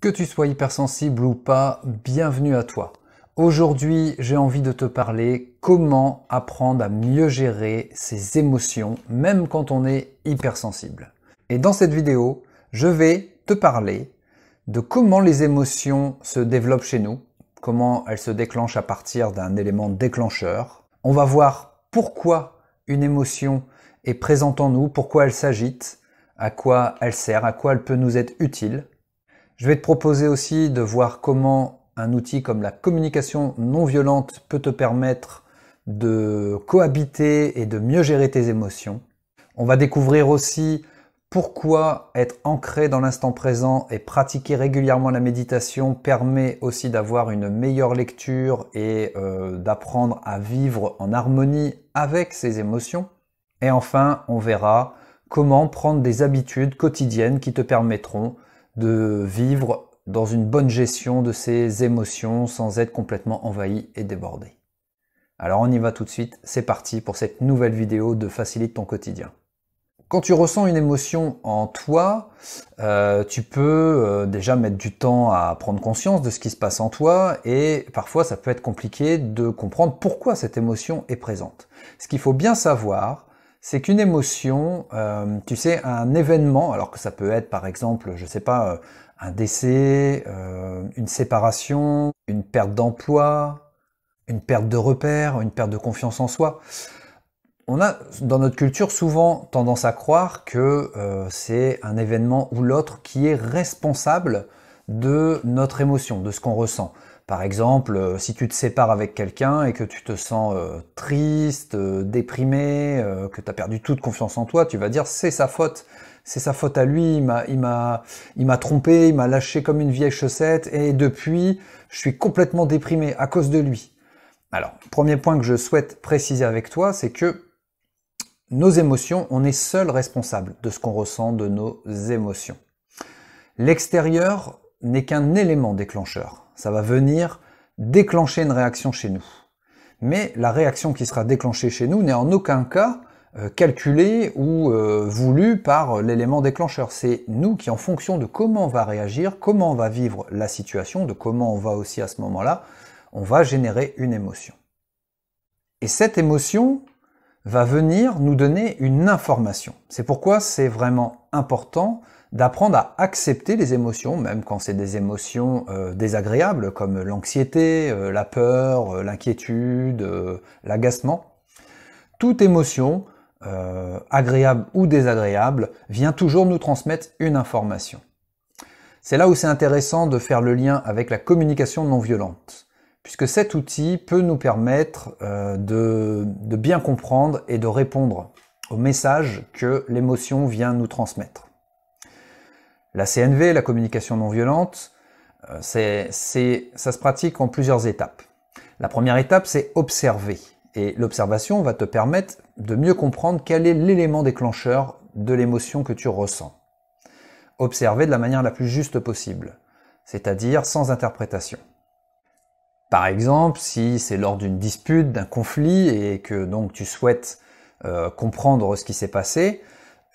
Que tu sois hypersensible ou pas, bienvenue à toi. Aujourd'hui, j'ai envie de te parler comment apprendre à mieux gérer ses émotions, même quand on est hypersensible. Et dans cette vidéo, je vais te parler de comment les émotions se développent chez nous, comment elles se déclenchent à partir d'un élément déclencheur. On va voir pourquoi une émotion est présente en nous, pourquoi elle s'agite, à quoi elle sert, à quoi elle peut nous être utile. Je vais te proposer aussi de voir comment un outil comme la communication non violente peut te permettre de cohabiter et de mieux gérer tes émotions. On va découvrir aussi pourquoi être ancré dans l'instant présent et pratiquer régulièrement la méditation permet aussi d'avoir une meilleure lecture et d'apprendre à vivre en harmonie avec ses émotions. Et enfin, on verra comment prendre des habitudes quotidiennes qui te permettront de vivre dans une bonne gestion de ses émotions sans être complètement envahi et débordé. Alors on y va tout de suite, c'est parti pour cette nouvelle vidéo de Facilite ton quotidien. Quand tu ressens une émotion en toi, tu peux déjà mettre du temps à prendre conscience de ce qui se passe en toi et parfois ça peut être compliqué de comprendre pourquoi cette émotion est présente. Ce qu'il faut bien savoir, c'est qu'une émotion, tu sais, un événement, alors que ça peut être par exemple, je sais pas, un décès, une séparation, une perte d'emploi, une perte de repères, une perte de confiance en soi. On a, dans notre culture, souvent tendance à croire que c'est un événement ou l'autre qui est responsable de notre émotion, de ce qu'on ressent. Par exemple, si tu te sépares avec quelqu'un et que tu te sens triste, déprimé, que tu as perdu toute confiance en toi, tu vas dire c'est sa faute à lui, il m'a trompé, il m'a lâché comme une vieille chaussette et depuis, je suis complètement déprimé à cause de lui. Alors, premier point que je souhaite préciser avec toi, c'est que nos émotions, on est seul responsable de ce qu'on ressent de nos émotions. L'extérieur n'est qu'un élément déclencheur. Ça va venir déclencher une réaction chez nous. Mais la réaction qui sera déclenchée chez nous n'est en aucun cas calculée ou voulue par l'élément déclencheur. C'est nous qui, en fonction de comment on va réagir, comment on va vivre la situation, de comment on va aussi à ce moment-là, on va générer une émotion. Et cette émotion va venir nous donner une information. C'est pourquoi c'est vraiment important d'apprendre à accepter les émotions, même quand c'est des émotions désagréables, comme l'anxiété, la peur, l'inquiétude, l'agacement. Toute émotion, agréable ou désagréable, vient toujours nous transmettre une information. C'est là où c'est intéressant de faire le lien avec la communication non violente, puisque cet outil peut nous permettre de bien comprendre et de répondre au message que l'émotion vient nous transmettre. La CNV, la communication non violente, ça se pratique en plusieurs étapes. La première étape, c'est observer. Et l'observation va te permettre de mieux comprendre quel est l'élément déclencheur de l'émotion que tu ressens. Observer de la manière la plus juste possible, c'est-à-dire sans interprétation. Par exemple, si c'est lors d'une dispute, d'un conflit, et que donc tu souhaites comprendre ce qui s'est passé,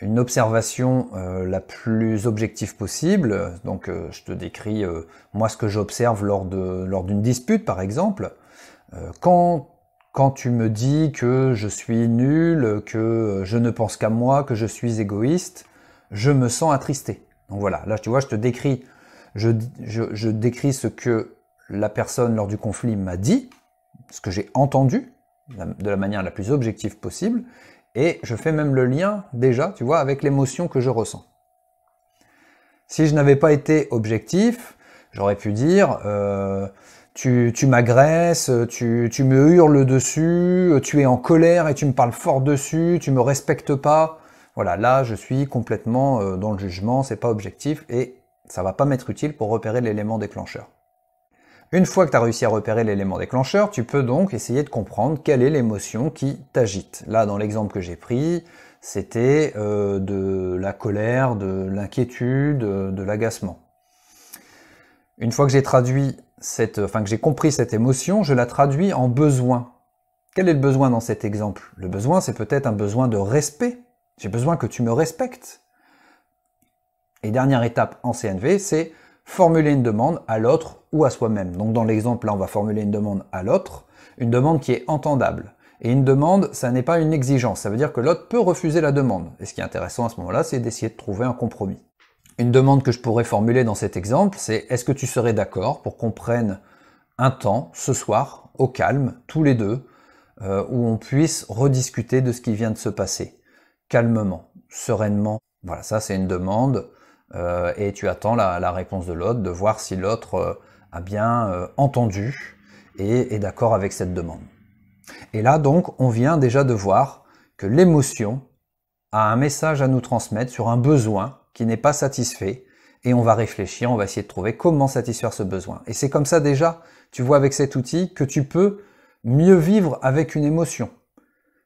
une observation la plus objective possible, donc je te décris moi ce que j'observe lors d'une dispute par exemple, quand tu me dis que je suis nul, que je ne pense qu'à moi, que je suis égoïste, je me sens attristé. Donc voilà, là tu vois, je décris ce que la personne lors du conflit m'a dit, ce que j'ai entendu, de la manière la plus objective possible, et je fais même le lien, déjà, tu vois, avec l'émotion que je ressens. Si je n'avais pas été objectif, j'aurais pu dire tu m'agresses, tu me hurles dessus, tu es en colère et tu me parles fort dessus, tu me respectes pas. Voilà, là, je suis complètement dans le jugement, c'est pas objectif, et ça va pas m'être utile pour repérer l'élément déclencheur. Une fois que tu as réussi à repérer l'élément déclencheur, tu peux donc essayer de comprendre quelle est l'émotion qui t'agite. Là, dans l'exemple que j'ai pris, c'était de la colère, de l'inquiétude, de l'agacement. Une fois que j'ai que j'ai compris cette émotion, je la traduis en besoin. Quel est le besoin dans cet exemple? Le besoin, c'est peut-être un besoin de respect. J'ai besoin que tu me respectes. Et dernière étape en CNV, c'est formuler une demande à l'autre ou à soi-même. Donc dans l'exemple là, on va formuler une demande à l'autre, une demande qui est entendable. Et une demande, ça n'est pas une exigence, ça veut dire que l'autre peut refuser la demande. Et ce qui est intéressant à ce moment-là, c'est d'essayer de trouver un compromis. Une demande que je pourrais formuler dans cet exemple, c'est: est-ce que tu serais d'accord pour qu'on prenne un temps, ce soir, au calme, tous les deux, où on puisse rediscuter de ce qui vient de se passer, calmement, sereinement. Voilà, ça c'est une demande, et tu attends la réponse de l'autre, de voir si l'autre a bien entendu et est d'accord avec cette demande. Et là donc, on vient déjà de voir que l'émotion a un message à nous transmettre sur un besoin qui n'est pas satisfait, et on va réfléchir, on va essayer de trouver comment satisfaire ce besoin. Et c'est comme ça déjà, tu vois avec cet outil, que tu peux mieux vivre avec une émotion,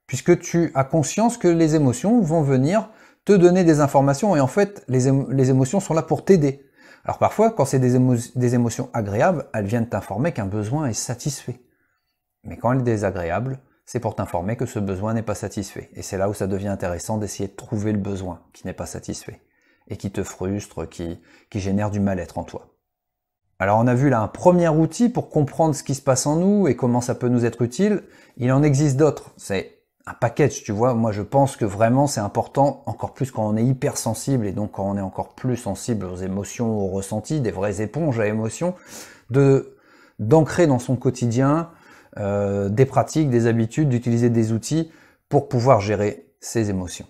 puisque tu as conscience que les émotions vont venir te donner des informations, et en fait, les émotions sont là pour t'aider. Alors parfois, quand c'est des émotions agréables, elles viennent t'informer qu'un besoin est satisfait. Mais quand elle est désagréable, c'est pour t'informer que ce besoin n'est pas satisfait. Et c'est là où ça devient intéressant d'essayer de trouver le besoin qui n'est pas satisfait, et qui te frustre, qui génère du mal-être en toi. Alors on a vu là un premier outil pour comprendre ce qui se passe en nous et comment ça peut nous être utile. Il en existe d'autres, c'est un package, tu vois. Moi je pense que vraiment c'est important, encore plus quand on est hypersensible, et donc quand on est encore plus sensible aux émotions, aux ressentis, des vraies éponges à émotions, d'ancrer dans son quotidien des pratiques, des habitudes, d'utiliser des outils pour pouvoir gérer ses émotions.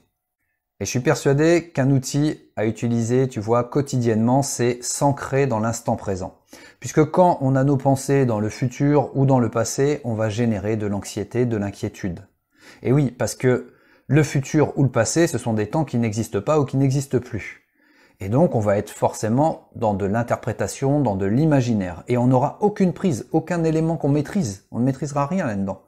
Et je suis persuadé qu'un outil à utiliser, tu vois, quotidiennement, c'est s'ancrer dans l'instant présent. Puisque quand on a nos pensées dans le futur ou dans le passé, on va générer de l'anxiété, de l'inquiétude. Et oui, parce que le futur ou le passé, ce sont des temps qui n'existent pas ou qui n'existent plus. Et donc, on va être forcément dans de l'interprétation, dans de l'imaginaire. Et on n'aura aucune prise, aucun élément qu'on maîtrise. On ne maîtrisera rien là-dedans.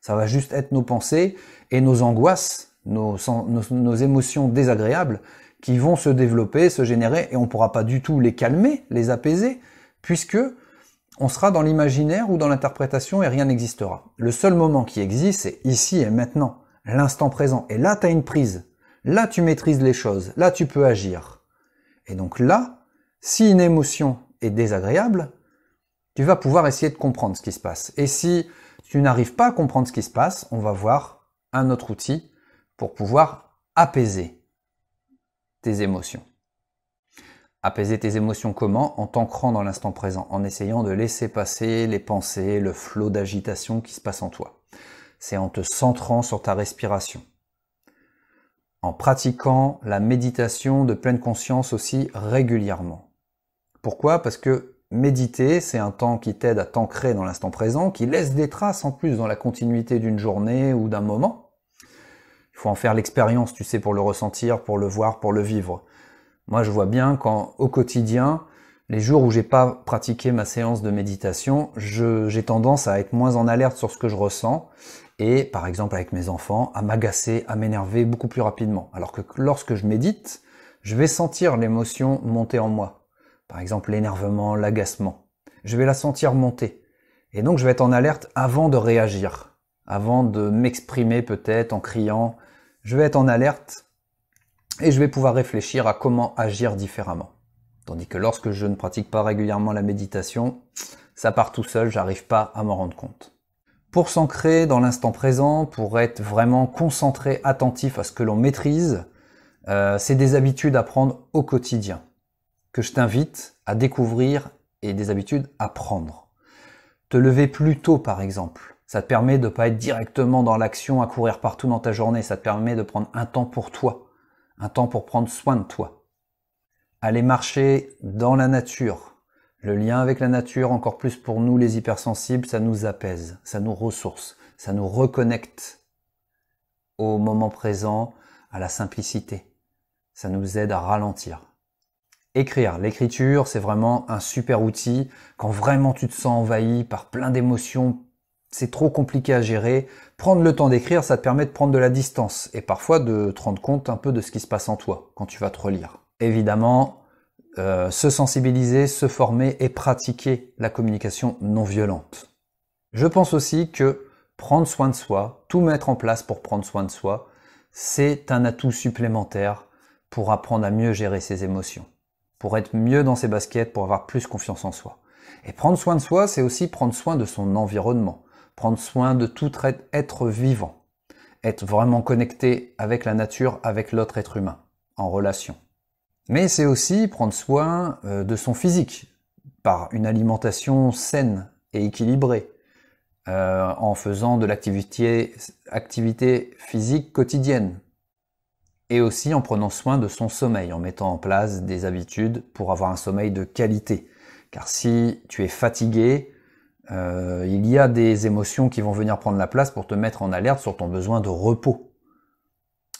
Ça va juste être nos pensées et nos angoisses, nos émotions désagréables qui vont se développer, se générer, et on ne pourra pas du tout les calmer, les apaiser, puisque on sera dans l'imaginaire ou dans l'interprétation et rien n'existera. Le seul moment qui existe, c'est ici et maintenant, l'instant présent. Et là, tu as une prise. Là, tu maîtrises les choses. Là, tu peux agir. Et donc là, si une émotion est désagréable, tu vas pouvoir essayer de comprendre ce qui se passe. Et si tu n'arrives pas à comprendre ce qui se passe, on va voir un autre outil pour pouvoir apaiser tes émotions. Apaiser tes émotions comment? En t'ancrant dans l'instant présent, en essayant de laisser passer les pensées, le flot d'agitation qui se passe en toi. C'est en te centrant sur ta respiration. En pratiquant la méditation de pleine conscience aussi régulièrement. Pourquoi? Parce que méditer, c'est un temps qui t'aide à t'ancrer dans l'instant présent, qui laisse des traces en plus dans la continuité d'une journée ou d'un moment. Il faut en faire l'expérience, tu sais, pour le ressentir, pour le voir, pour le vivre. Moi, je vois bien quand, au quotidien, les jours où j'ai pas pratiqué ma séance de méditation, j'ai tendance à être moins en alerte sur ce que je ressens, et, par exemple, avec mes enfants, à m'agacer, à m'énerver beaucoup plus rapidement. Alors que lorsque je médite, je vais sentir l'émotion monter en moi. Par exemple, l'énervement, l'agacement. Je vais la sentir monter. Et donc, je vais être en alerte avant de réagir, avant de m'exprimer peut-être en criant. Je vais être en alerte et je vais pouvoir réfléchir à comment agir différemment. Tandis que lorsque je ne pratique pas régulièrement la méditation, ça part tout seul, j'arrive pas à m'en rendre compte. Pour s'ancrer dans l'instant présent, pour être vraiment concentré, attentif à ce que l'on maîtrise, c'est des habitudes à prendre au quotidien, que je t'invite à découvrir, et des habitudes à prendre. Te lever plus tôt par exemple, ça te permet de ne pas être directement dans l'action, à courir partout dans ta journée, ça te permet de prendre un temps pour toi, un temps pour prendre soin de toi. Aller marcher dans la nature. Le lien avec la nature, encore plus pour nous les hypersensibles, ça nous apaise, ça nous ressource, ça nous reconnecte au moment présent, à la simplicité. Ça nous aide à ralentir. Écrire. L'écriture, c'est vraiment un super outil. Quand vraiment tu te sens envahi par plein d'émotions, c'est trop compliqué à gérer. Prendre le temps d'écrire, ça te permet de prendre de la distance et parfois de te rendre compte un peu de ce qui se passe en toi quand tu vas te relire. Évidemment, se sensibiliser, se former et pratiquer la communication non violente. Je pense aussi que prendre soin de soi, tout mettre en place pour prendre soin de soi, c'est un atout supplémentaire pour apprendre à mieux gérer ses émotions. pour être mieux dans ses baskets, pour avoir plus confiance en soi. Et prendre soin de soi, c'est aussi prendre soin de son environnement, prendre soin de tout être vivant, être vraiment connecté avec la nature, avec l'autre être humain, en relation. Mais c'est aussi prendre soin de son physique, par une alimentation saine et équilibrée, en faisant de l'activité physique quotidienne, et aussi en prenant soin de son sommeil, en mettant en place des habitudes pour avoir un sommeil de qualité. Car si tu es fatigué, il y a des émotions qui vont venir prendre la place pour te mettre en alerte sur ton besoin de repos.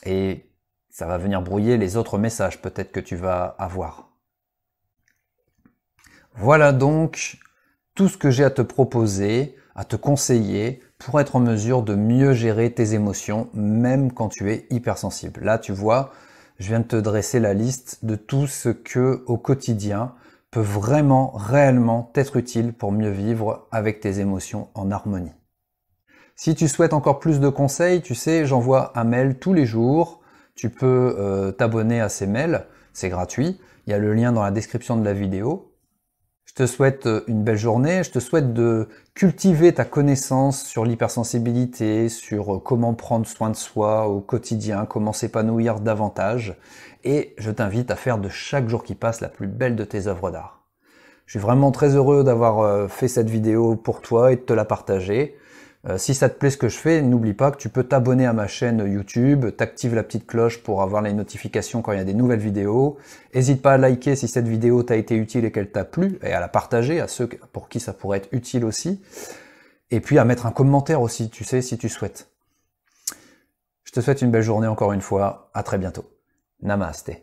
Et ça va venir brouiller les autres messages peut-être que tu vas avoir. Voilà donc tout ce que j'ai à te proposer, à te conseiller pour être en mesure de mieux gérer tes émotions, même quand tu es hypersensible. Là, tu vois, je viens de te dresser la liste de tout ce que, au quotidien, peut vraiment, réellement t'être utile pour mieux vivre avec tes émotions en harmonie. Si tu souhaites encore plus de conseils, tu sais, j'envoie un mail tous les jours. Tu peux t'abonner à ces mails, c'est gratuit. Il y a le lien dans la description de la vidéo. Je te souhaite une belle journée, je te souhaite de cultiver ta connaissance sur l'hypersensibilité, sur comment prendre soin de soi au quotidien, comment s'épanouir davantage, et je t'invite à faire de chaque jour qui passe la plus belle de tes œuvres d'art. Je suis vraiment très heureux d'avoir fait cette vidéo pour toi et de te la partager. Si ça te plaît ce que je fais, n'oublie pas que tu peux t'abonner à ma chaîne YouTube, t'actives la petite cloche pour avoir les notifications quand il y a des nouvelles vidéos. N'hésite pas à liker si cette vidéo t'a été utile et qu'elle t'a plu, et à la partager à ceux pour qui ça pourrait être utile aussi. Et puis à mettre un commentaire aussi, tu sais, si tu souhaites. Je te souhaite une belle journée encore une fois, à très bientôt. Namasté.